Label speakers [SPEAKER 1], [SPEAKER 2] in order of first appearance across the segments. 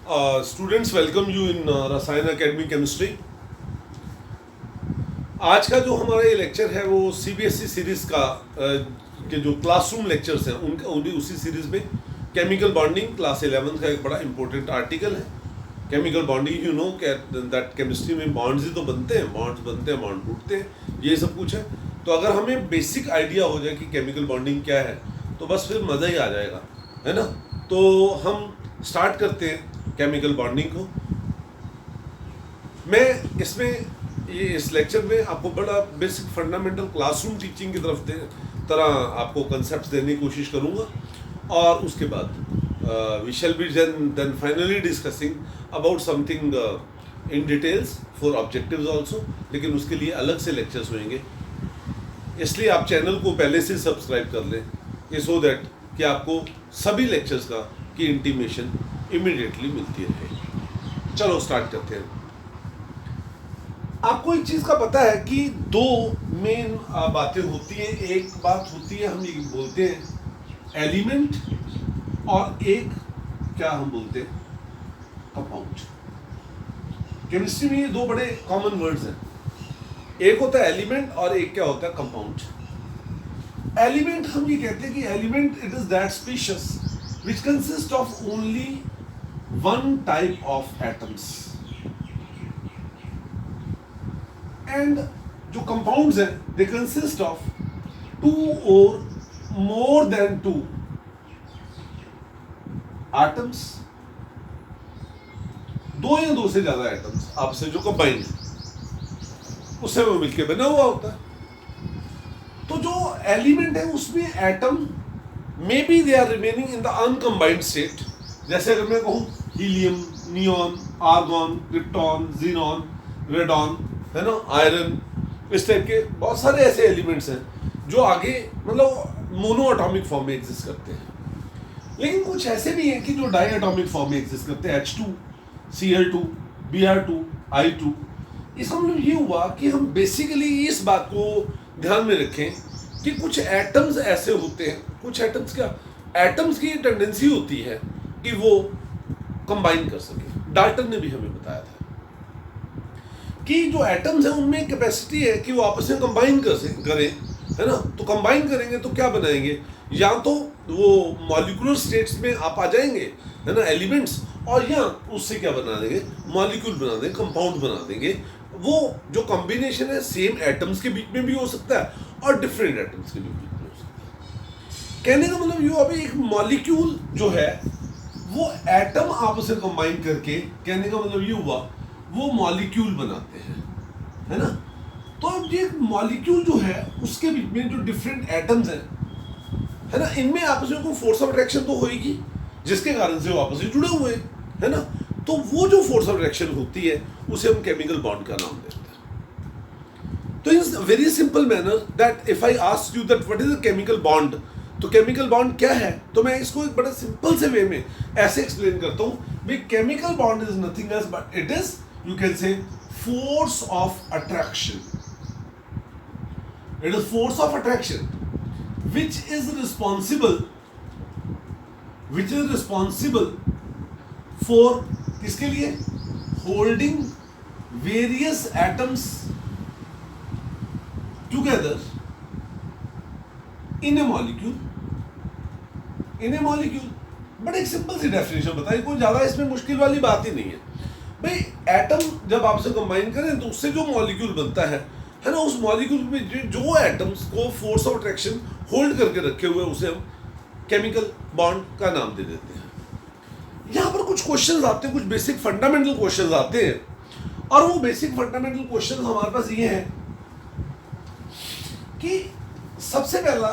[SPEAKER 1] Students welcome you in रसायन academy chemistry. आज का जो हमारा ये लेक्चर है वो सीबीएसई सीरीज का के जो क्लासरूम लेक्चर्स हैं उनका उसी सीरीज में केमिकल बॉन्डिंग क्लास 11 का एक बड़ा इंपॉर्टेंट आर्टिकल है। Chemical bonding you know that chemistry में बॉन्ड्स ही तो बनते हैं, बॉन्ड्स बनते हैं, बॉन्ड टूटते हैं, ये सब कुछ है। तो अगर हमें बेसिक आइडिया हो जाए कि केमिकल बॉन्डिंग क्या है तो बस फिर मज़ा ही आ जाएगा, है ना। तो हम स्टार्ट करते हैं केमिकल बॉन्डिंग को। मैं इस लेक्चर में आपको बड़ा बेसिक फंडामेंटल क्लासरूम टीचिंग की तरह आपको कंसेप्ट्स देने की कोशिश करूंगा, और उसके बाद we shall be then finally discussing about something in details for objectives also, लेकिन उसके लिए अलग से लेक्चर्स होंगे। इसलिए आप चैनल को पहले से सब्सक्राइब कर लें, ये सो दैट कि आपको सभी लेक्चर्स की इंटीमेशन इमीडिएटली मिलती रहे। चलो स्टार्ट करते हैं। आपको एक चीज़ का पता है कि दो मेन बातें होती हैं। एक बात होती है, हम ये बोलते हैं एलिमेंट, और एक क्या हम बोलते हैं कंपाउंड। केमिस्ट्री में ये दो बड़े कॉमन वर्ड्स हैं, एक होता है एलिमेंट और एक क्या होता है कंपाउंड। एलिमेंट हम ये कहते हैं कि element it is that species which consist of only one type of atoms, and जो compounds हैं they consist of two or more than two atoms, दो या दो से ज्यादा एटम्स आपसे जो कंबाइंड उससे वो मिलके बना हुआ होता है। तो जो एलिमेंट है उसमें atom may be they are remaining in the uncombined state. जैसे अगर मैं कहूँ helium, neon, argon, krypton, xenon, radon, है ना, आयरन, इस टाइप के बहुत सारे ऐसे एलिमेंट्स हैं जो आगे मतलब मोनो एटॉमिक फॉर्म में एग्जिस्ट करते हैं। लेकिन कुछ ऐसे भी हैं कि जो डाई एटॉमिक फॉर्म में एग्जिस्ट करते हैं, H2, Cl2, Br2, I2। इसका मतलब ये हुआ कि हम बेसिकली इस बात को ध्यान में रखें कि कुछ एटम्स ऐसे होते हैं, कुछ एटम्स एटम्स की टेंडेंसी होती है कि वो कंबाइन कर सके। डाल्टन ने भी हमें बताया था कि जो एटम्स हैं उनमें कैपेसिटी है कि वो आपस में कंबाइन करें, है ना। तो कंबाइन करेंगे तो क्या बनाएंगे, या तो वो मॉलिक्यूलर स्टेट्स में आप आ जाएंगे, है ना, एलिमेंट्स, और या उससे क्या बना देंगे, मॉलिक्यूल बना देंगे, कंपाउंड बना देंगे। वो जो कॉम्बिनेशन है सेम एटम्स के बीच में भी हो सकता है और डिफरेंट एटम्स के बीच में हो सकता है। कहने का मतलब ये अभी एक मॉलिक्यूल जो है वो एटम आपस में कंबाइन करके, कहने का मतलब ये हुआ वो मॉलिक्यूल बनाते हैं, है ना। तो ये मॉलिक्यूल जो है उसके बीच में जो डिफरेंट एटम्स हैं, है ना, इनमें आपस में कोई फोर्स ऑफ अट्रैक्शन तो होगी जिसके कारण से वो आपस में जुड़े हुए हैं, है ना। तो वो जो फोर्स ऑफ अट्रैक्शन होती है उसे हम केमिकल बॉन्ड का नाम देते हैं। तो in very simple manner that if I ask you that what is a chemical bond, तो केमिकल बॉन्ड क्या है, तो मैं इसको एक बड़े सिंपल से वे में ऐसे एक्सप्लेन करता हूँ भाई chemical bond is nothing else but it is, you can say, force of attraction. It is force of attraction which is responsible for किसके लिए, holding various atoms together in a molecule। But एक simple सी definition बताइए, कोई ज्यादा इसमें मुश्किल वाली बात ही नहीं है भाई। एटम जब आपसे कंबाइन करें तो उससे जो मॉलिक्यूल बनता है ना, उस मॉलिक्यूल में जो एटम्स को फोर्स ऑफ अट्रैक्शन होल्ड करके रखे हुए उसे हम केमिकल बॉन्ड का नाम दे देते हैं। यहाँ पर कुछ क्वेश्चंस आते हैं, कुछ बेसिक फंडामेंटल क्वेश्चंस आते हैं, और वो बेसिक फंडामेंटल क्वेश्चंस हमारे पास ये हैं कि सबसे पहला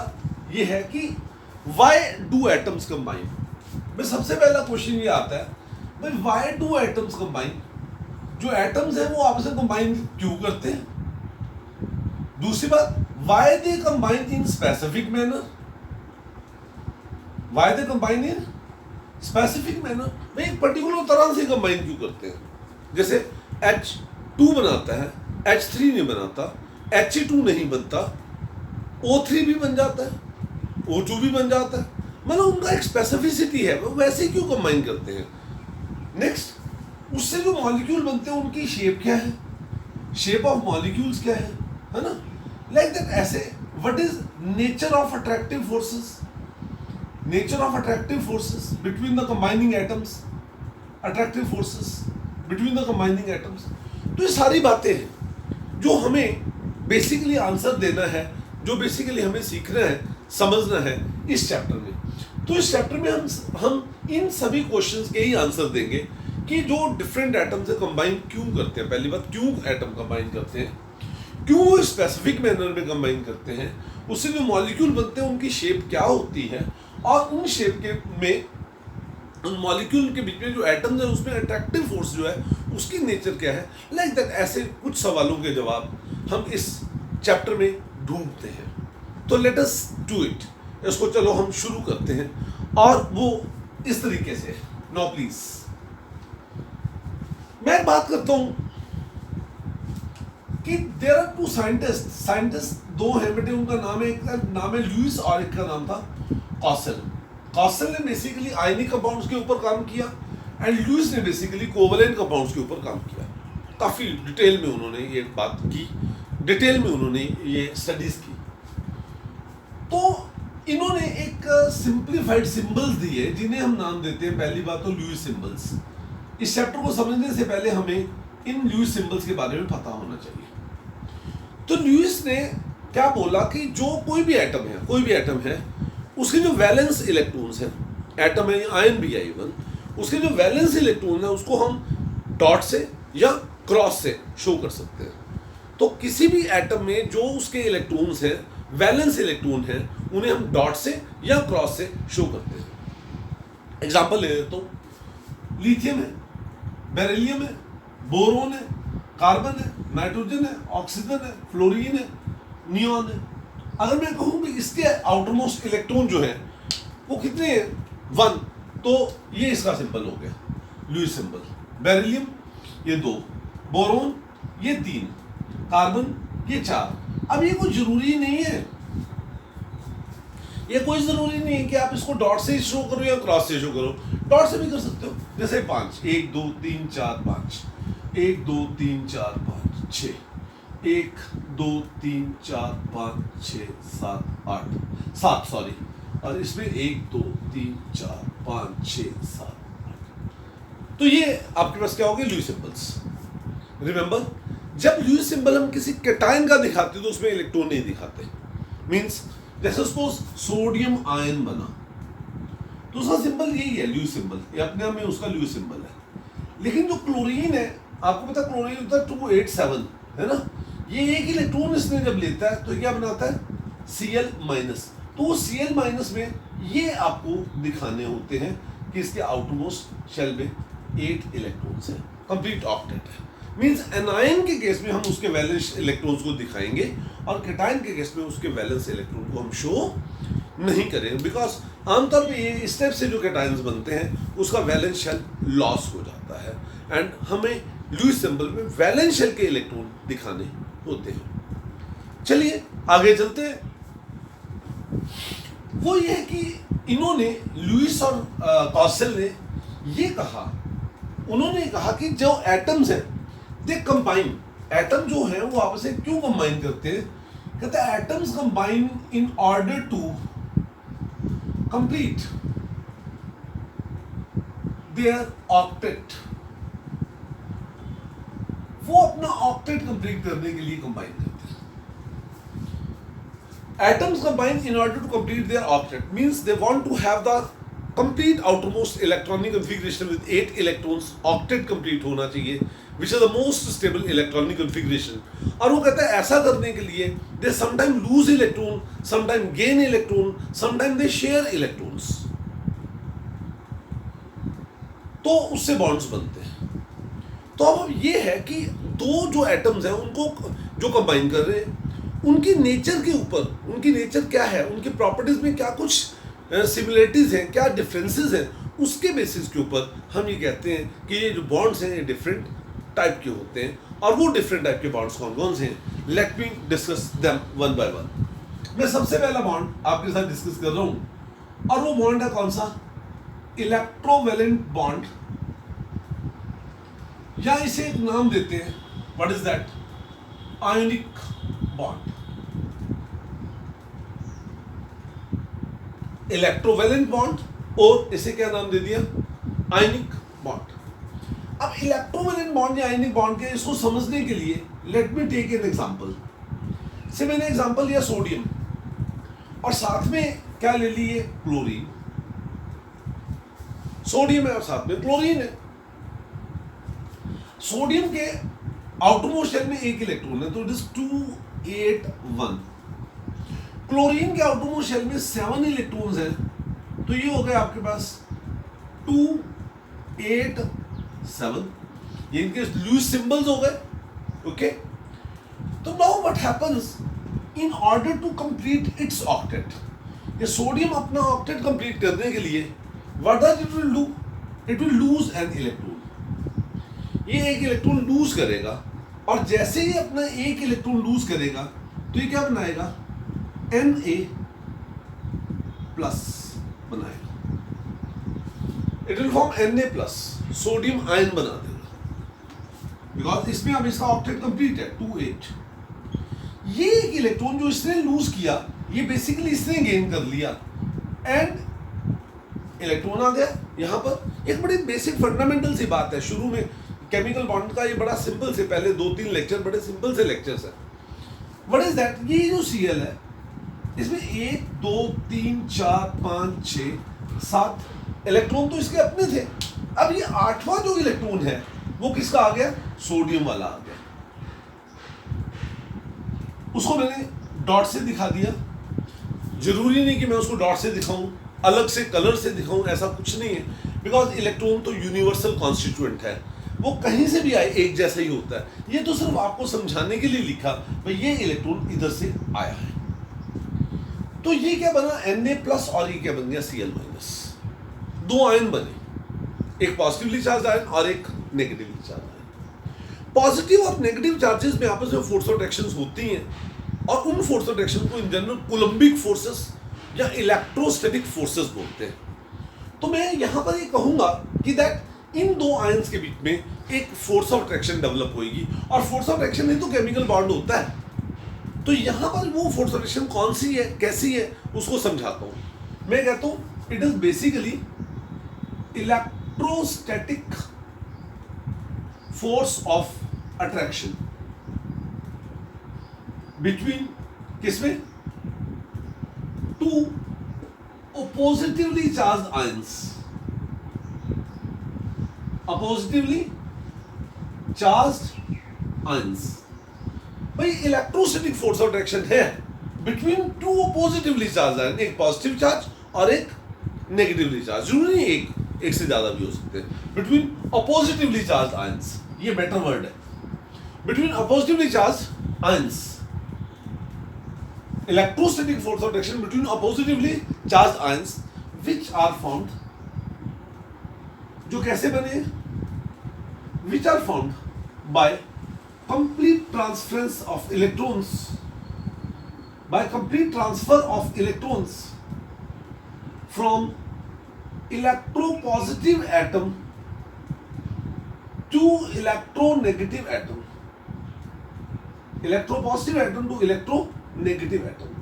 [SPEAKER 1] ये है कि व्हाई डू एटम्स कंबाइन। भाई सबसे पहला क्वेश्चन ये आता है भाई व्हाई डू एटम्स कंबाइन, जो एटम्स हैं वो आपस में कंबाइन क्यों करते हैं। दूसरी बात, why they combine in specific manner, why they combine in specific manner, भाई एक पर्टिकुलर तरह से कंबाइन क्यों करते हैं। जैसे H2 बनाता है, H3 नहीं बनाता, He2 नहीं बनता, O3 भी बन जाता है, O2 भी बन जाता है, मतलब उनका एक स्पेसिफिसिटी है, वो वैसे क्यों कंबाइन करते हैं। नेक्स्ट, उससे जो मॉलिक्यूल बनते हैं उनकी शेप क्या है, शेप ऑफ मॉलिक्यूल्स क्या है ना, लाइक दैट। ऐसे what is nature of attractive forces, nature of attractive forces between the combining atoms, attractive forces between the combining atoms. तो ये सारी बातें हैं जो हमें बेसिकली आंसर देना है, जो बेसिकली हमें सीखना है, समझना है इस चैप्टर में। तो इस चैप्टर में हम इन सभी क्वेश्चंस के ही आंसर देंगे कि जो डिफरेंट एटम से कंबाइन क्यों करते हैं, पहली बात क्यों एटम कंबाइन करते हैं, क्यों वो स्पेसिफिक मैनर में कंबाइन करते हैं, उससे जो मॉलिक्यूल बनते हैं उनकी शेप क्या होती है, और उन शेप के में उन मॉलिक्यूल के बीच में जो एटम्स है उसमें अट्रैक्टिव फोर्स जो है उसकी नेचर क्या है, लाइक दैट। ऐसे कुछ सवालों के जवाब हम इस चैप्टर में ढूंढते हैं। तो लेट अस डू इट, इसको चलो हम शुरू करते हैं। और वो इस तरीके से, नो प्लीज, मैं बात करता हूं कि देयर आर टू साइंटिस्ट दो हैं बेटे, उनका नाम है, एक का नाम है लुईस और एक का नाम था कॉसल। कॉसल ने बेसिकली आयनिक कंपाउंड्स के ऊपर काम किया एंड लुईस ने बेसिकली कोवलेंट कंपाउंड्स के ऊपर काम किया। काफी डिटेल में उन्होंने ये बात की, डिटेल में उन्होंने ये स्टडीज की। तो इन्होंने एक सिंप्लीफाइड सिंबल्स दिए जिन्हें हम नाम देते हैं, पहली बात तो लुईस सिंबल्स। इस चैप्टर को समझने से पहले हमें इन लुईस सिंबल्स के बारे में पता होना चाहिए। तो लुईस ने क्या बोला कि जो कोई भी एटम है उसके जो वैलेंस इलेक्ट्रॉन्स हैं, एटम है आयन भी है इवन, उसके जो वैलेंस इलेक्ट्रॉन है उसको हम डॉट से या क्रॉस से शो कर सकते हैं। तो किसी भी एटम में जो उसके इलेक्ट्रॉन्स हैं, वैलेंस इलेक्ट्रॉन हैं, उन्हें हम डॉट से या क्रॉस से शो करते हैं। एग्जांपल ले लेता हूं, लिथियम है, बेरिलियम है, बोरोन है, कार्बन है, नाइट्रोजन है, ऑक्सीजन है, फ्लोरीन है, नियॉन है। अगर मैं कहूं कि इसके आउटरमोस्ट इलेक्ट्रॉन जो है वो कितने हैं, 1, तो ये इसका सिंबल हो गया लुईस सिंबल। बेरिलियम ये 2, बोरोन ये 3, कार्बन ये 4। अब ये कोई जरूरी नहीं है, ये कोई जरूरी नहीं है कि आप इसको डॉट से शो करो या क्रॉस से शो करो, डॉट से भी कर सकते हो। जैसे 5, 1 2 3 4 5, 1 2 3 4 5 6, 1 2 3 4 5 6 7 8 7 सॉरी, और इसमें 1 2 3 4 5 6 7 8। तो ये आपके पास क्या हो गया, लुईस सिंबल्स। रिमेंबर, जब लुईस सिंबल हम किसी कैटायन का दिखाते तो उसमें इलेक्ट्रॉन नहीं दिखाते। मींस जैसे सपोज सोडियम आयन बना तो उसका सिंबल यही है, लुईस सिंबल, ये अपने आप में उसका लुईस सिंबल है। लेकिन जो क्लोरीन है, आपको पता क्लोरीन होता है 287 है ना, ये एक इलेक्ट्रॉन इसने जब लेता है तो क्या बनाता है, Cl-। तो वो Cl- में ये आपको दिखाने होते हैं कि इसके आउटरमोस्ट शेल में 8 इलेक्ट्रॉन्स हैं, कंप्लीट ऑक्टेट है। मींस एनायन के केस में हम उसके वैलेंस इलेक्ट्रॉन्स को दिखाएंगे और कैटायन के केस में उसके वैलेंस इलेक्ट्रॉन को हम शो नहीं करेंगे, बिकॉज आमतौर पे ये इस टाइप से जो कैटायंस बनते हैं उसका वैलेंस शेल लॉस हो जाता है एंड हमें लुईस सिंबल में वैलेंस शेल के इलेक्ट्रॉन दिखाने होते हैं। चलिए आगे चलते हैं। वो ये है कि इन्होंने, लुईस और कॉसेल ने ये कहा, उन्होंने कहा कि जो एटम्स हैं दे कंबाइन, एटम जो है वो आपस में क्यों कंबाइन करते हैं, कहते हैं atoms combine in order to complete their octet. वो अपना ऑक्टेट कंप्लीट करने के लिए कंबाइन करते हैं। Atoms combine in order to complete their octet means they want to have the complete outermost electronic configuration with 8 electrons, octet complete होना चाहिए, which is the most stable electronic configuration. और वो कहता है ऐसा करने के लिए they sometime lose electron, sometime gain electron, sometime they share electrons, तो उससे बॉन्ड्स बनते हैं। तो अब ये है कि दो जो एटम्स हैं उनको जो कंबाइन कर रहे हैं उनकी नेचर के ऊपर, उनकी नेचर क्या है, उनकी प्रॉपर्टीज में क्या कुछ सिमिलरिटीज हैं, क्या डिफरेंसेस हैं, उसके बेसिस के ऊपर हम ये कहते हैं कि ये जो बॉन्ड्स हैं ये डिफरेंट टाइप के होते हैं। और वो डिफरेंट टाइप के बॉन्ड्स कौन कौन से हैं, let me discuss them one by one. मैं सबसे पहला बॉन्ड आपके साथ डिस्कस कर रहा हूं और वो बॉन्ड है कौन सा, इलेक्ट्रोवेलेंट बॉन्ड या इसे एक नाम देते हैं, what is that, ionic bond. Electrovalent bond, और इसे क्या नाम दे दिया, आयनिक बॉन्ड। अब इलेक्ट्रोवैलेंट बॉन्ड या आयनिक बॉन्ड के इसको समझने के लिए let me take an example. से मैंने एग्जांपल लिया सोडियम, और साथ में क्या ले लिए, क्लोरीन। सोडियम है और साथ में क्लोरीन है। सोडियम के आउटरमोस्ट शेल में एक इलेक्ट्रॉन है, तो इट इज 281। क्लोरीन के आउटरमोस्ट शेल में 7 इलेक्ट्रॉन्स हैं, तो ये हो गए आपके पास 287। ये इनके लूज सिंबल्स हो गए, ओके। तो now what happens in order to complete its octet, ये सोडियम अपना ऑक्टेट कंप्लीट करने के लिए what does it will do, it will lose an electron. ये एक इलेक्ट्रॉन लूज करेगा, और जैसे ही अपना एक इलेक्ट्रॉन लूज करेगा तो ये क्या बनाएगा, Na प्लस बनाएगा। It will form Na plus, sodium ion बना देगा, बिकॉज इसमें अब इसका ऑक्टेट कंप्लीट है 28। ये एक इलेक्ट्रॉन जो इसने लूज किया, ये बेसिकली इसने गेन कर लिया, एंड इलेक्ट्रॉन आ गया यहां पर। एक बड़ी बेसिक फंडामेंटल सी बात है, शुरू में केमिकल बॉन्ड का ये बड़ा सिंपल से, पहले 2-3 लेक्चर बड़े सिंपल से लेक्चर्स है। व्हाट इज दैट, ये जो Cl है इसमें 1 2 3 4 5 6 7 इलेक्ट्रॉन तो इसके अपने थे। अब ये 8वां जो इलेक्ट्रॉन है वो किसका आ गया, सोडियम वाला आ गया। उसको मैंने डॉट से दिखा दिया। जरूरी नहीं कि मैं उसको डॉट से दिखाऊं, अलग से कलर से दिखाऊं, ऐसा कुछ नहीं है, बिकॉज इलेक्ट्रॉन तो यूनिवर्सल कॉन्स्टिट्यूएंट है, वो कहीं से भी आए एक जैसा ही होता है। ये तो सिर्फ आपको समझाने के लिए लिखा भाई ये इलेक्ट्रॉन इधर से आया है। तो ये क्या बना, Na प्लस, और ये क्या बन गया, Cl माइनस। 2 आयन बने, एक पॉजिटिवली चार्ज आयन और एक नेगेटिवली चार्ज आयन। पॉजिटिव और नेगेटिव चार्जेस में आपस में फोर्स ऑफ अट्रैक्शन होती हैं, और उन फोर्स ऑफ अट्रैक्शन को इन जनरल कूलम्बिक फोर्सेस या इलेक्ट्रोस्टैटिक फोर्सेस बोलते हैं। तो मैं यहां पर ये कहूंगा कि दैट इन 2 आयंस के बीच में एक फोर्स ऑफ अट्रैक्शन डेवलप होगी, और फोर्स ऑफ अट्रैक्शन ही तो केमिकल बॉन्ड होता है। तो यहां पर वो फोर्स ऑफ अट्रैक्शन कौन सी है, कैसी है, उसको समझाता हूं। मैं कहता हूं it is basically electrostatic force of attraction between, किसमें, 2 oppositively charged ions, oppositively charged ions। भाई इलेक्ट्रोस्टैटिक फोर्स ऑफ अट्रैक्शन है बिटवीन 2 पॉजिटिवली चार्ज आयन, एक पॉजिटिव चार्ज और एक नेगेटिवली चार्ज, जरूरी नहीं एक से ज्यादा भी हो सकते हैं। बिटवीन अपोजिटिवली चार्ज आयंस, ये बेटर वर्ड है, between oppositely charge ions, electrostatic force of attraction between oppositely charge ions which are found, जो कैसे बने, which are found by complete transference of electrons, by complete transfer of electrons from electropositive atom to electronegative atom, electropositive atom to electronegative atom।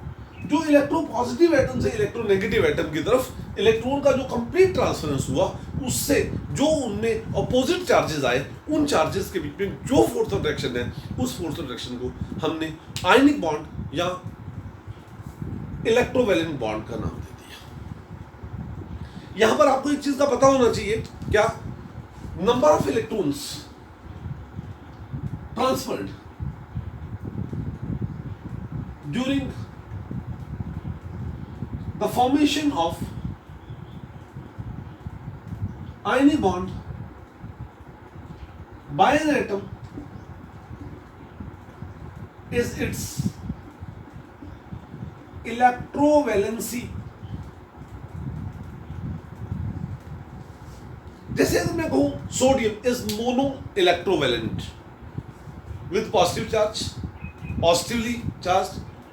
[SPEAKER 1] जो electropositive atom से electronegative atom की तरफ electron का जो complete transference हुआ, उससे जो उनमें अपोजिट चार्जेस आए, उन चार्जेस के बीच में जो फोर्स ऑफ अट्रैक्शन है, उस फोर्स ऑफ अट्रैक्शन को हमने आयनिक बॉन्ड या इलेक्ट्रोवैलेंट बॉन्ड का नाम दे दिया। यहां पर आपको एक चीज का पता होना चाहिए, क्या, number of electrons transferred during the formation of ionic bond by an atom is its electrovalency। जैसे अगर मैं कहूं sodium is mono electrovalent with positive charge, positively charge,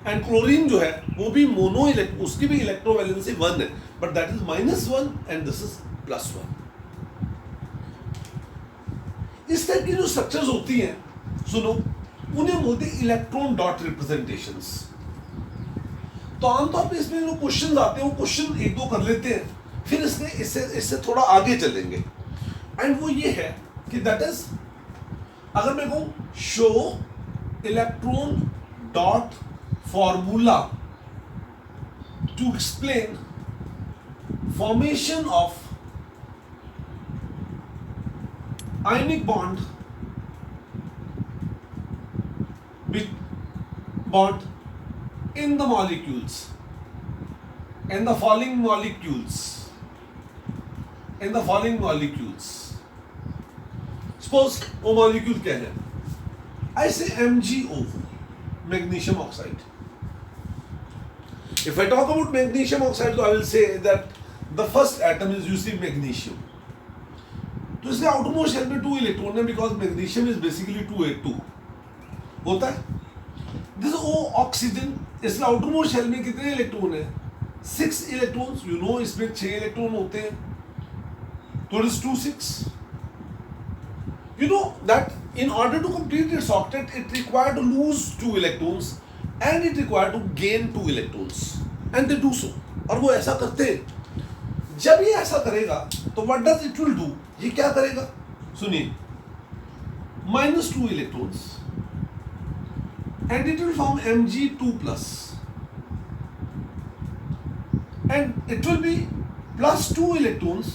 [SPEAKER 1] and chlorine जो है वो भी मोनो, उसकी भी इलेक्ट्रोवैलेंसी 1 है, but that is -1 and this is +1। इस टाइप की जो स्ट्रक्चर्स होती हैं, सुनो, उन्हें बोलते हैं इलेक्ट्रॉन डॉट रिप्रेजेंटेशंस। तो आमतौर पे इसमें जो क्वेश्चन आते हैं वो क्वेश्चन एक दो कर लेते हैं, फिर इससे थोड़ा आगे चलेंगे। एंड वो ये है कि दैट इज, अगर मैं कहूं show electron dot formula to explain formation of ionic bond in the molecules, in the following molecules, suppose वो molecule क्या है, I say MgO, magnesium oxide. If I talk about magnesium oxide, so I will say that the first atom is, you see, magnesium. तो इसके outermost shell में 2 electron है, because magnesium is basically 2s2 होता है। This O oxygen, इसके outermost shell में कितने electron है? 6 इलेक्ट्रॉन्स। यू नो इसमें 6 इलेक्ट्रॉन होते हैं, तो it is 2 6। You know that in order to complete its octet it required to lose 2 electrons and it required to gain 2 electrons, and they do so. और वो ऐसा करते हैं। जब ये ऐसा करेगा तो what does it will do, ये क्या करेगा, सुनिए, -2 electrons and it will form Mg2+, and it will be +2 electrons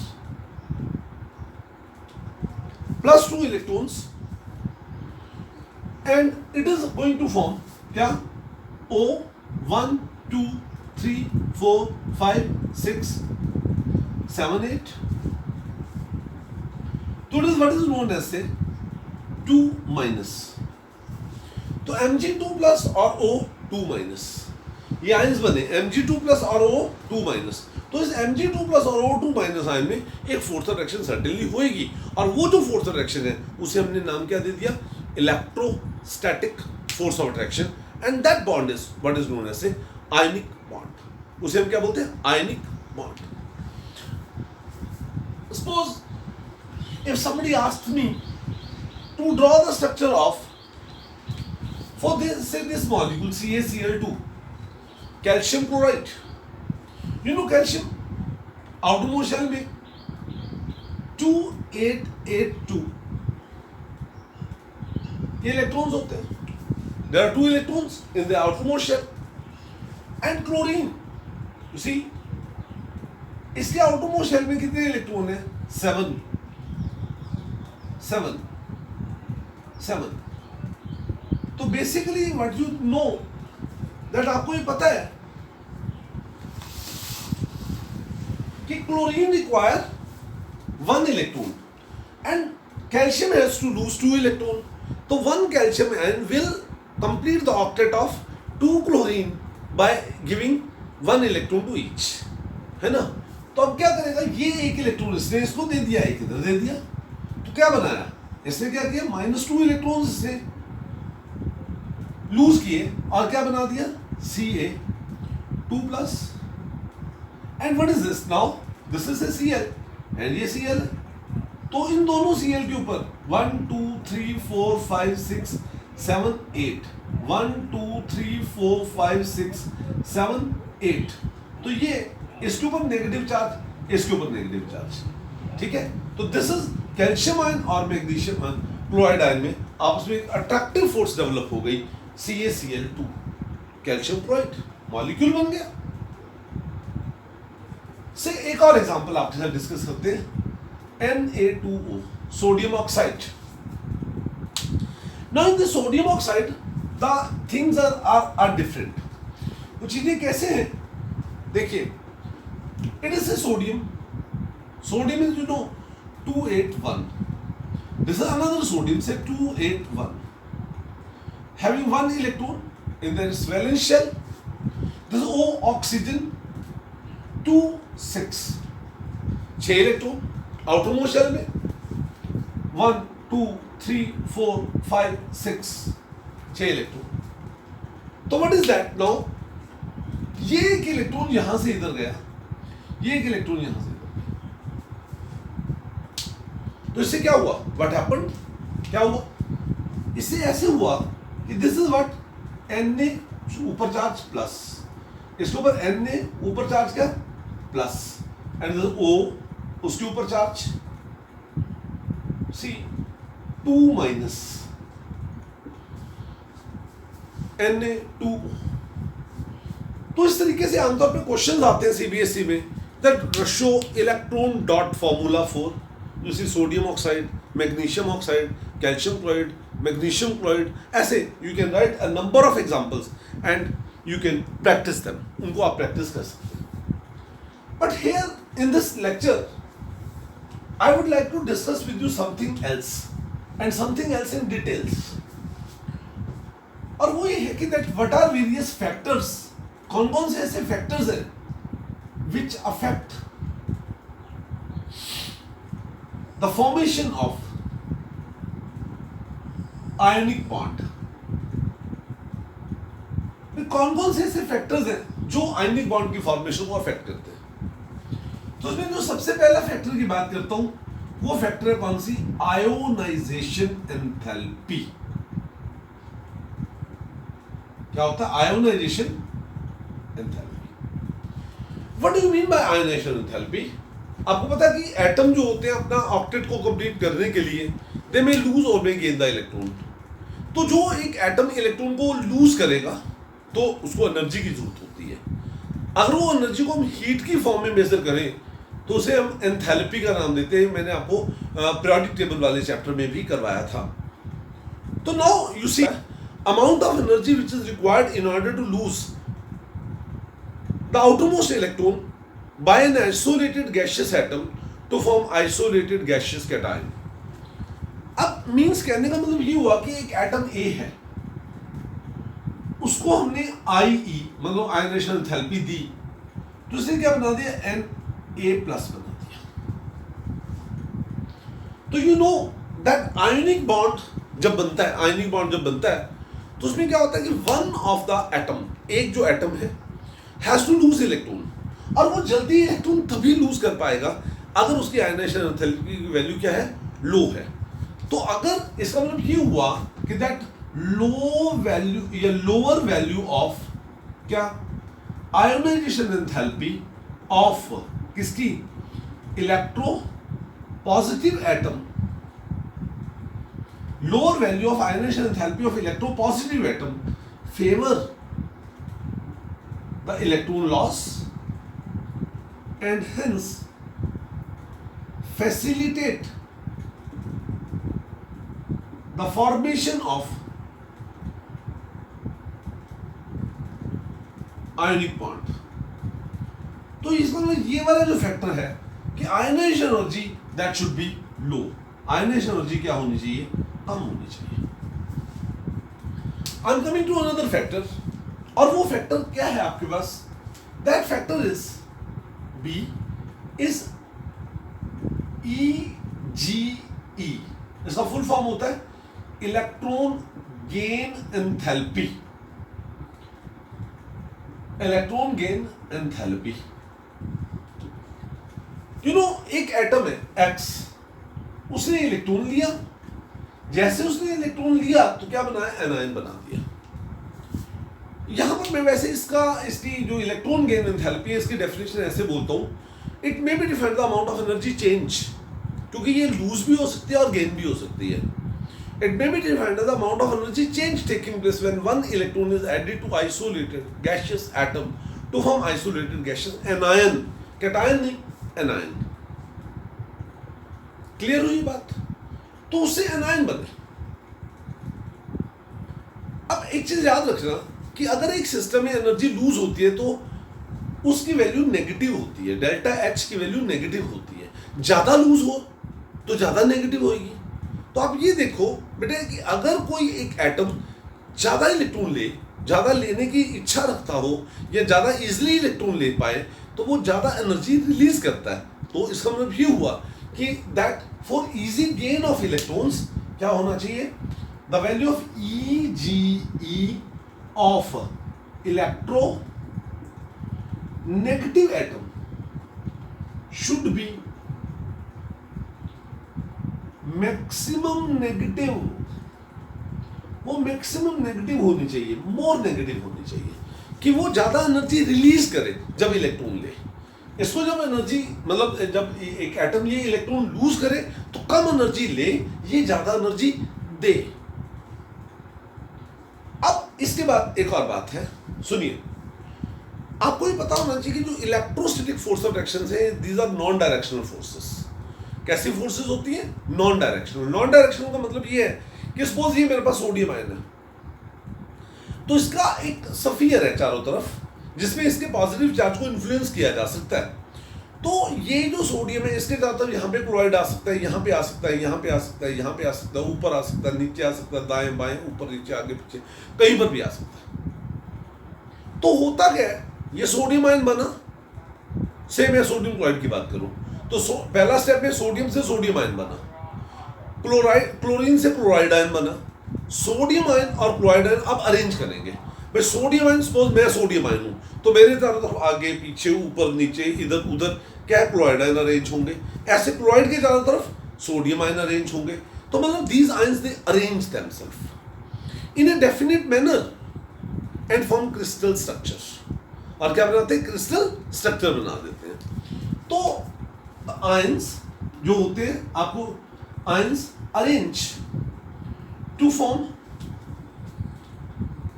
[SPEAKER 1] and it is going to form क्या, O1 2 3 4 5 6 7 8, तो it is what is known as say 2-, तो Mg2+ और O2-, ये ions बने Mg2+ और O2-। तो इस Mg2+ और O2- आयन में एक फोर्थ रिएक्शन सर्टेनली होएगी, और वो जो फोर्थ रिएक्शन है उसे हमने नाम क्या दे दिया, electrostatic force of attraction, and that bond is what is known as ionic bond. उसे हम क्या बोलते हैं, ionic bond. Suppose if somebody asked me to draw the structure of, for this, say this molecule CaCl2, calcium chloride, you know calcium outermost shell में 2882 ये electrons होते हैं, there are 2 electrons in the outermost shell, and chlorine, you see, इसके outermost shell में कितने electron है, 7। तो basically what you know that, आपको ये पता है कि chlorine require 1 electron and calcium has to lose 2 electron, तो 1 calcium ion will complete the octet of 2 chlorine by giving 1 electron to each, है ना। तो अब क्या करेगा, ये 1 इलेक्ट्रॉन इसने इसको दे दिया, 1 इधर दे दिया, तो क्या बनाया इसने, क्या किया, -2 इलेक्ट्रॉन इससे लूज किए और क्या बना दिया, Ca2+, and what is this now, this is a Cl and ये Cl है, तो इन दोनों Cl के ऊपर 1 2 3 4 5 6 7 8 1 2 3 4 5 6 7 8, तो ये इसके ऊपर नेगेटिव चार्ज, इसके ऊपर नेगेटिव चार्ज, ठीक है। तो दिस इज कैल्शियम आयन और मैग्नीशियम आयन क्लोराइड आयन में आपस में एक अट्रैक्टिव फोर्स डेवलप हो गई, CaCl2, कैल्शियम क्लोराइड मॉलिक्यूल बन गया। से एक और एग्जांपल आपके साथ डिस्कस करते हैं, Na2O, sodium oxide. Now in the sodium oxide the things are different. वो चीजें कैसे हैं, देखिए, it is a sodium is, you know, 281, this is another sodium, say 281, having 1 electron in their valence shell. This is O oxygen 2 6, 6 electron outermost shell में, 1 2 3 4 5 6, 6 electron. तो what is that now, ये एक electron यहां से इधर गया, ये एक इलेक्ट्रॉन यहां से, तो इससे क्या हुआ, व्हाट हैपेंड, क्या हुआ, इससे ऐसे हुआ कि दिस इज व्हाट, Na ऊपर चार्ज प्लस, इसके ऊपर Na ऊपर चार्ज क्या प्लस, एंड O उसके ऊपर चार्ज सी 2 माइनस Na2। तो इस तरीके से आमतौर पे क्वेश्चंस आते हैं सीबीएसई में, that show electron dot formula for you see sodium oxide, magnesium oxide, calcium chloride, magnesium chloride, ऐसे you can write a number of examples and you can practice them, उनको आप प्रैक्टिस कर सकते हैं। But here in this lecture I would like to discuss with you something else, and something else in details, और वो ये है कि that what are various factors, कौन कौन से ऐसे फैक्टर्स हैं which affect the formation of ionic bond. कौन कौन से ऐसे फैक्टर्स हैं जो आयनिक बॉन्ड की फॉर्मेशन को अफेक्ट करते हैं। तो उसमें जो सबसे पहला फैक्टर की बात करता हूं वो फैक्टर है कौन सी, आयोनाइजेशन एंथैल्पी। क्या होता है ionisation enthalpy. What do you mean by ionisation enthalpy. आपको पता है कि एटम जो होते हैं अपना ऑक्टेट को कंप्लीट करने के लिए दे मे लूज और मे गेन द इलेक्ट्रॉन। तो जो एक एटम इलेक्ट्रॉन को लूज करेगा तो उसको एनर्जी की जरूरत होती है। अगर वो एनर्जी को हम हीट की फॉर्म में मेजर करें तो उसे हम एंथैल्पी का नाम देते हैं। मैंने आपको पीरियोडिक टेबल वाले चैप्टर में भी करवाया था। तो now you see amount of energy which is required in order to lose the outermost electron by an isolated gaseous atom to form isolated gaseous cation। अब मीन्स कहने का मतलब ये हुआ कि एक एटम A है, उसको हमने IE मतलब आयोनाइजेशन एंथैल्पी दी, तो उसने क्या बना दिया Na प्लस बना दिया। तो you know that ionic bond जब बनता है, आयोनिक बॉन्ड जब बनता है तो उसमें क्या होता है कि वन ऑफ द एटम, एक जो एटम है, हैज टू लूज इलेक्ट्रॉन, और वो जल्दी इलेक्ट्रॉन तभी लूज कर पाएगा अगर उसकी आयोनाइजेशन एंथैल्पी की वैल्यू क्या है, लो है। तो अगर इसका मतलब ये हुआ कि दैट लो वैल्यू या लोअर वैल्यू ऑफ क्या आयोनाइजेशन एंथैल्पी ऑफ किसकी, electro positive atom, lower value of ionization enthalpy of electropositive atom favor the electron loss and hence facilitate the formation of ionic bond। तो इसका मतलब ये वाला जो factor है कि ionisation energy that should be low, ionisation energy क्या होनी चाहिए, कम होनी चाहिए। I am coming to another factor, और वो फैक्टर क्या है आपके पास, that factor is be is EGE। इसका फुल फॉर्म होता है electron gain enthalpy, electron gain enthalpy. You know एक एटम है X, उसने इलेक्ट्रॉन लिया, जैसे उसने इलेक्ट्रॉन लिया तो क्या बनाया, एनायन बना दिया। यहां पर मैं वैसे इसकी जो इलेक्ट्रॉन गेन एंथैल्पी है इसकी डेफिनेशन ऐसे बोलता हूं, it may be defined the amount of energy change, क्योंकि ये लूज भी हो सकती है और गेन भी हो सकती है। It may be defined the amount of energy change taking place when one electron is added to isolated gaseous atom to form isolated gaseous anion, cation नहीं एनायन। क्लियर हुई बात, तो उससे एनायन बने। अब एक चीज याद रखना कि अगर एक सिस्टम में एनर्जी लूज होती है तो उसकी वैल्यू नेगेटिव होती है, डेल्टा H की वैल्यू नेगेटिव होती है। ज्यादा लूज हो तो ज्यादा नेगेटिव होगी। तो आप ये देखो बेटे कि अगर कोई एक एटम ज्यादा इलेक्ट्रॉन ले, ज्यादा लेने की इच्छा रखता हो या ज्यादा इजिली इलेक्ट्रॉन ले पाए तो वो ज्यादा एनर्जी रिलीज करता है। तो इसका मतलब ये हुआ कि that for easy gain of electrons क्या होना चाहिए, the value of EGE of electro negative atom should be maximum negative, वो मैक्सिमम नेगेटिव होनी चाहिए, मोर नेगेटिव होनी चाहिए, कि वो ज्यादा एनर्जी रिलीज करे जब इलेक्ट्रॉन ले। इसको जब एनर्जी मतलब जब एक एटम ये इलेक्ट्रॉन लूज करे तो कम एनर्जी ले, ये ज्यादा एनर्जी दे। अब इसके बाद एक और बात है, सुनिए, आपको ये पता होना चाहिए कि जो इलेक्ट्रोस्टैटिक फोर्स ऑफ एक्शन है, these are non directional forces. कैसी फोर्सेस होती है? Non directional. नॉन डायरेक्शनल का मतलब ये है कि सपोज ये मेरे पास सोडियम आयन है, तो इसका एक स्फीयर है चारों तरफ जिसमें इसके पॉजिटिव चार्ज को इन्फ्लुएंस किया जा सकता है। तो ये जो सोडियम है इसके चारों तरफ यहाँ पे क्लोराइड आ सकता है, यहाँ पे आ सकता है, यहाँ पे आ सकता है, यहाँ पे आ सकता है, ऊपर आ सकता है, नीचे आ सकता है, दाएं बाएं, ऊपर नीचे, आगे पीछे, कहीं पर भी आ सकता है। तो होता क्या है, ये सोडियम आयन बना, से मैं सोडियम क्लोराइड की बात करूं तो पहला स्टेप में सोडियम से सोडियम आयन बना, क्लोरीन से क्लोराइड आयन बना, सोडियम आयन और क्लोराइड आयन अब अरेंज करेंगे। भाई सोडियम आयन, सपोज मैं सोडियम आयन हूं तो मेरे चारों तरफ आगे पीछे ऊपर नीचे इधर उधर क्या क्लोराइड आयन अरेंज होंगे, ऐसे क्लोराइड के चारों तरफ सोडियम आयन अरेंज होंगे। तो मतलब these ions they arrange themselves in a definite manner and form crystal structure, और क्या बनाते हैं? क्रिस्टल स्ट्रक्चर बना देते हैं। तो आयंस जो होते हैं, आपको ions arrange to form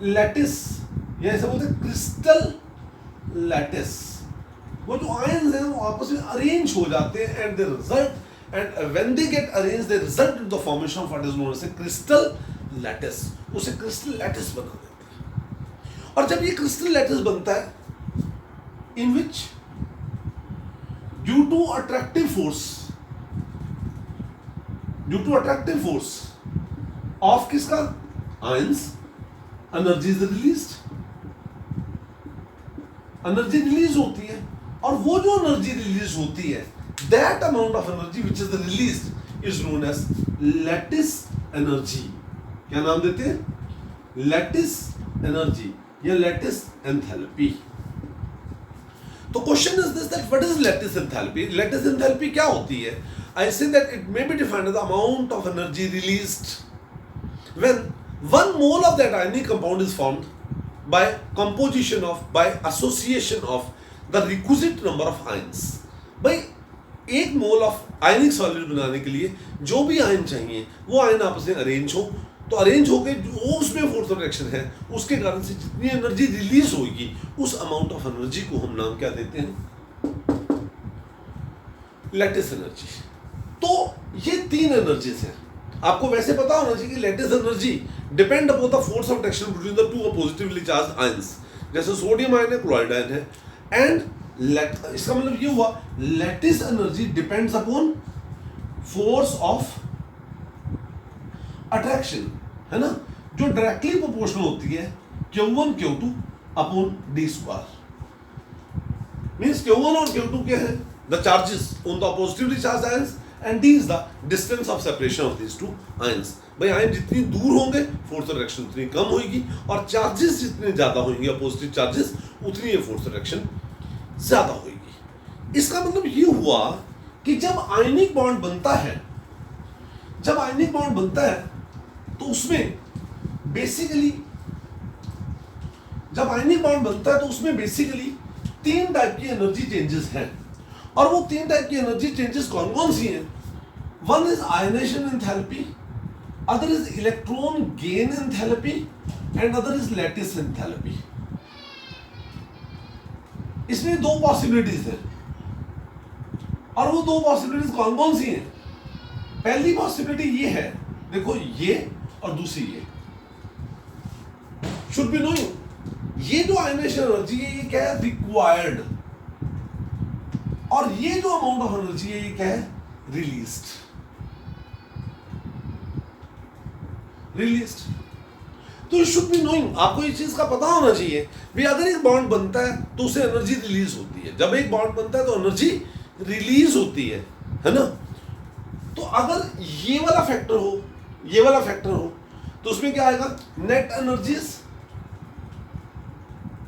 [SPEAKER 1] lattice, या ऐसा बोलते हैं क्रिस्टल लैटिस। वो जो आयंस हैं वो आपस में अरेंज हो जाते हैं and they result, and when they get arrange they result in the formation of what is known as crystal lattice. उसे क्रिस्टल लैटिस बना देते हैं। और जब ये क्रिस्टल लैटिस बनता है, in which due to attractive force of किसका? ions, energy is released, energy release होती है, और वो जो एनर्जी रिलीज होती है, that amount of energy which is released is known as lattice energy। क्या नाम देते हैं? lattice energy या lattice enthalpy। तो question is this that what is lattice enthalpy? Lattice enthalpy क्या होती है? I say that it may be defined as the amount of energy released when 1 mole of that ionic compound is formed by composition of, by association of the requisite number of ions. भाई 1 mole of ionic solid बनाने के लिए जो भी ion चाहिए वो ion आपस में अरेंज हो, तो अरेंज होकर जो उसमें फोर्स ऑफ एक्शन है उसके कारण से जितनी एनर्जी रिलीज होगी उस अमाउंट ऑफ एनर्जी को हम नाम क्या देते हैं? Lattice energy. तो ये 3 एनर्जीज हैं। आपको वैसे पता होना चाहिए कि lattice energy depend upon the force of action between the two positively charge ions, जैसे सोडियम आयन है, क्लोराइड आयन है, एंड इसका मतलब ये हुआ lattice energy depends upon force of attraction, है ना, जो डायरेक्टली प्रोपोर्शनल होती है Q1 Q2 upon d square. Means Q1 और Q2 क्या है? The charges on the positively charge ions and d is the distance of separation of these two ions. भाई ion जितनी दूर होंगे फोर्स ऑफ एक्शन उतनी कम होगी, और चार्जेस जितने ज्यादा होंगे पॉजिटिव चार्जेस उतनी ये फोर्स ऑफ एक्शन ज्यादा होगी। इसका मतलब ये हुआ कि जब आयनिक बॉन्ड बनता है, तो उसमें बेसिकली जब आयनिक बॉन्ड बनता है तो उसमें बेसिकली 3 टाइप की एनर्जी चेंजेस हैं, और वो 3 टाइप की एनर्जी चेंजेस कौन कौन सी हैं? One is ionisation enthalpy, other is electron gain enthalpy, and other is lattice enthalpy. इसमें 2 पॉसिबिलिटीज हैं, और वो 2 पॉसिबिलिटीज कौन कौन सी हैं? पहली पॉसिबिलिटी ये है, देखो ये, और दूसरी ये। शुड बी नोइंग, ये जो आयनेशन एनर्जी है ये क्या है? रिक्वायर्ड, और ये जो अमाउंट ऑफ एनर्जी है ये क्या है? रिलीज्ड। तो यू शुड बी नोइंग, आपको इस चीज का पता होना चाहिए भी अगर एक बॉन्ड बनता है तो उसे एनर्जी रिलीज होती है। जब एक बॉन्ड बनता है तो एनर्जी रिलीज होती है ना। तो अगर ये वाला फैक्टर हो, ये वाला फैक्टर हो, तो उसमें क्या आएगा? Net energies,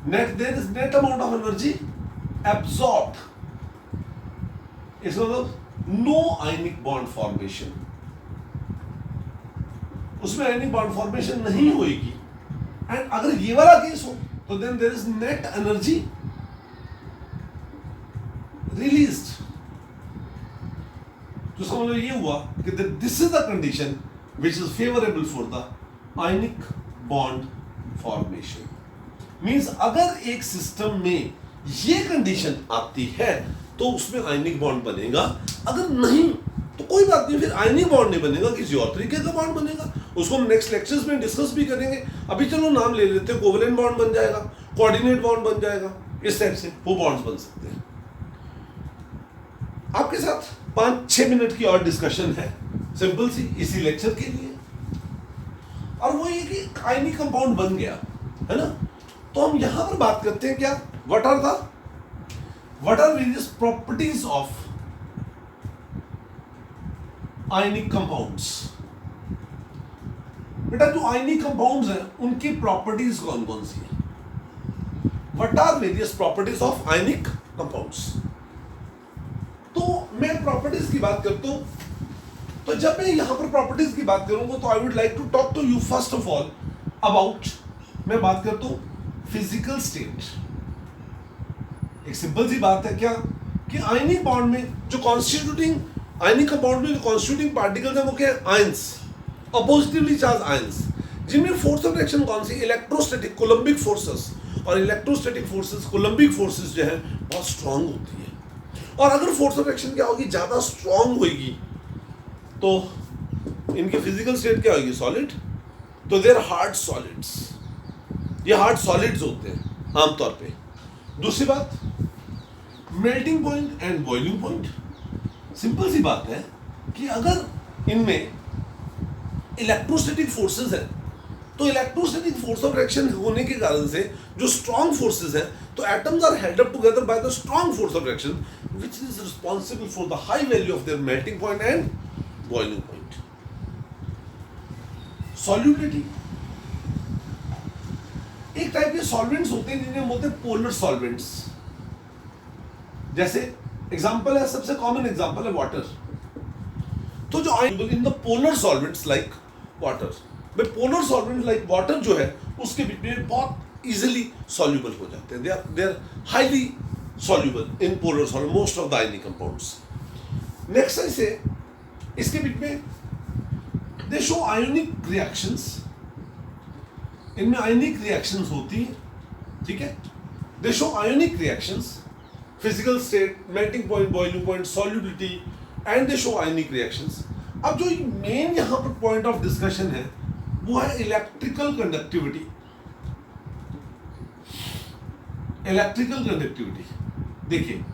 [SPEAKER 1] there is net amount of energy absorbed. इसका मतलब नो आयनिक बॉन्ड फॉर्मेशन, उसमें आयनिक बॉन्ड फॉर्मेशन नहीं होगी, एंड अगर ये वाला केस हो तो then there is net energy released. तो इसका मतलब ये हुआ कि this is the condition which is favourable for the ionic bond formation. Means अगर एक सिस्टम में ये कंडीशन आती है तो उसमें आयनिक बॉन्ड बनेगा, अगर नहीं तो कोई बात नहीं, फिर आयनिक बॉन्ड नहीं बनेगा, किसी और तरीके का बॉन्ड बनेगा। उसको हम नेक्स्ट लेक्चर्स में डिस्कस भी करेंगे। अभी चलो नाम ले लेते हैं, कोवेलेंट बॉन्ड बन जाएगा, कोऑर्डिनेट बॉन्ड बन जाएगा, इस टाइप से वो बॉन्ड्स बन सकते हैं। आपके साथ 5-6 मिनट की और डिस्कशन है, सिंपल सी, इसी लेक्चर के लिए। और वो ये कि आयनिक कंपाउंड बन गया है ना, तो हम यहां पर बात करते हैं क्या, what are various properties of ionic compounds. बेटा जो आयनिक कंपाउंड्स हैं उनकी प्रॉपर्टीज कौन कौन सी है, what are various properties of ionic compounds. तो मैं प्रॉपर्टीज की बात करता हूं, तो जब मैं यहां पर प्रॉपर्टीज की बात करूंगा तो I would like to talk to you first of all about, मैं बात करता हूं फिजिकल स्टेट। एक सिंपल सी बात है क्या कि आयनिक बॉन्ड में जो कॉन्स्टिट्यूटिंग, आयनिक कंपाउंड में जो कॉन्स्टिट्यूटिंग पार्टिकल्स हैं वो क्या है, आयंस और पॉजिटिवली चार्ज आयंस, जिनमें फोर्स ऑफ एक्शन कौन सी, इलेक्ट्रोस्टैटिक कोलम्बिक फोर्सेस। और इलेक्ट्रोस्टैटिक फोर्सेस, कोलम्बिक फोर्सेस जो है बहुत स्ट्रांग होती है, और अगर फोर्स ऑफ एक्शन क्या होगी, ज्यादा स्ट्रांग होगी तो इनकी फिजिकल स्टेट क्या होगी, सॉलिड। तो देयर हार्ड सॉलिड्स, ये हार्ड सॉलिड्स होते हैं आमतौर पे। दूसरी बात, melting point and boiling point. Simple सी बात है कि अगर इनमें इलेक्ट्रोस्टैटिक फोर्सेस हैं तो इलेक्ट्रोस्टैटिक फोर्स ऑफ एक्शन होने के कारण से जो स्ट्रॉन्ग फोर्सेस हैं, तो atoms are held up together by the strong force of action which is responsible for the high value of their melting point and boiling point. Solubility, एक type के solvents होते हैं जिन्हें बोलते हैं पोलर सॉल्वेंट्स। जैसे एग्जांपल है, सबसे कॉमन एग्जांपल है वाटर। तो जो in the polar solvents like water, but polar solvent like water जो है उसके बीच में बहुत इजीली सॉल्यूबल हो जाते हैं, they are highly soluble in polar solvent most of the ionic compounds. Next है इसके बीच में दे शो आयोनिक रिएक्शंस, इनमें आयनिक रिएक्शंस होती है, ठीक है। दे show ionic reactions, physical state, melting point, boiling point, solubility, and they show ionic reactions. अब जो मेन यहां पर पॉइंट ऑफ डिस्कशन है वो है इलेक्ट्रिकल कंडक्टिविटी। इलेक्ट्रिकल कंडक्टिविटी, देखिए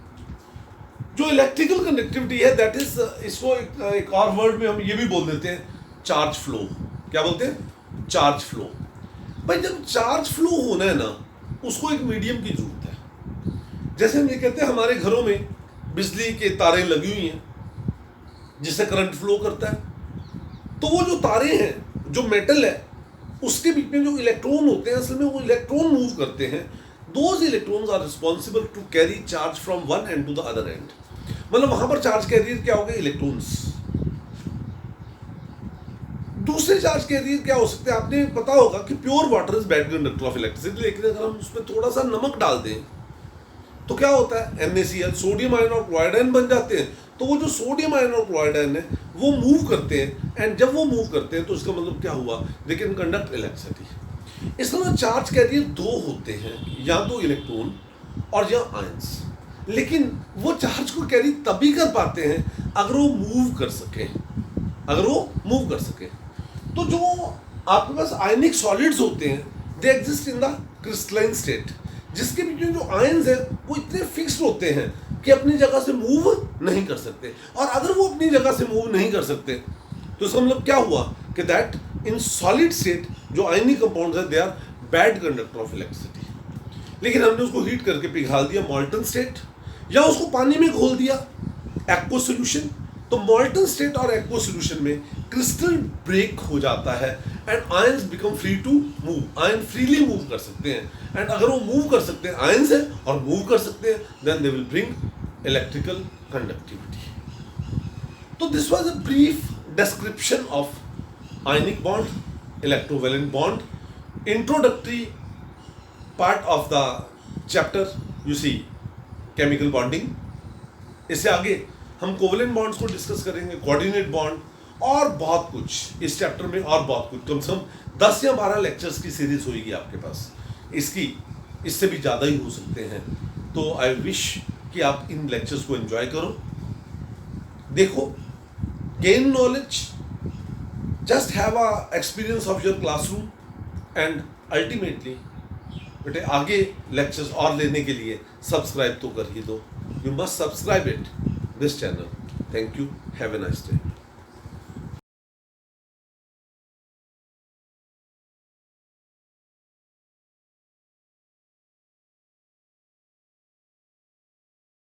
[SPEAKER 1] जो इलेक्ट्रिकल कंडक्टिविटी है दैट इज, इसको एक और वर्ड में हम ये भी बोल देते हैं चार्ज फ्लो। क्या बोलते हैं, चार्ज फ्लो। भाई जब चार्ज फ्लो होना है ना, उसको एक मीडियम की जरूरत है। जैसे हम ये कहते हैं हमारे घरों में बिजली के तारें लगी हुई हैं जिससे करंट फ्लो करता है, तो वो जो तारें हैं, जो मेटल है, उसके बीच में जो इलेक्ट्रॉन होते हैं, असल में वो इलेक्ट्रॉन मूव करते हैं। Those electrons are responsible to carry charge from one end to the other end. मतलब वहां पर चार्ज कैरियर क्या हो गए, इलेक्ट्रॉन्स। दूसरे चार्ज कैरियर क्या हो सकते हैं, आपने पता होगा कि pure water is bad conductor of electricity, लेकिन अगर हम उसमें थोड़ा सा नमक डाल दें तो क्या होता है, NaCl, सोडियम आयन और क्लोराइड आयन बन जाते हैं। तो वो जो सोडियम आयन और क्लोराइड आयन है वो मूव करते हैं, एंड जब वो मूव करते हैं तो इसका मतलब क्या हुआ, दे कैन कंडक्ट इलेक्ट्रिसिटी। इसका मतलब चार्ज कैरियर दो होते हैं, या तो इलेक्ट्रॉन और या आयंस, लेकिन वो चार्ज को कैरी तभी कर पाते हैं अगर वो मूव कर सके, अगर वो मूव कर सके। तो जो आपके पास आयनिक सॉलिड्स होते हैं they exist in the crystalline state, जिसके बीच में जो आयंस है वो इतने फिक्स्ड होते हैं कि अपनी जगह से मूव नहीं कर सकते। और अगर वो अपनी जगह से मूव नहीं कर सकते तो इसका मतलब क्या हुआ कि दैट इन सॉलिड स्टेट जो आयनिक कंपाउंड्स है they are bad conductor of electricity. लेकिन हमने उसको हीट करके पिघाल दिया मॉल्टन स्टेट, या उसको पानी में घोल दिया एक्वा सॉल्यूशन, तो मॉल्टन स्टेट और एक्वा सॉल्यूशन में क्रिस्टल ब्रेक हो जाता है and ions become free to move. Ion freely move कर सकते हैं, एंड अगर वो मूव कर सकते हैं, आयंस है और मूव कर सकते हैं, then they will bring electrical conductivity. तो this was a brief description of ionic bond, electrovalent bond, introductory part of the chapter you see chemical bonding. इससे आगे हम कोवेलेंट बॉन्ड्स को डिस्कस करेंगे, कोऑर्डिनेट बॉन्ड और बहुत कुछ इस चैप्टर में, और बहुत कुछ, कम से कम 10 या 12 लेक्चर्स की सीरीज होगी आपके पास इसकी, इससे भी ज़्यादा ही हो सकते हैं। तो आई विश कि आप इन लेक्चर्स को एंजॉय करो, देखो, gain knowledge, just have a experience of your classroom and ultimately बेटे आगे लेक्चर्स और लेने के लिए सब्सक्राइब तो कर ही दो। You must subscribe it this channel. Thank you, have a nice day.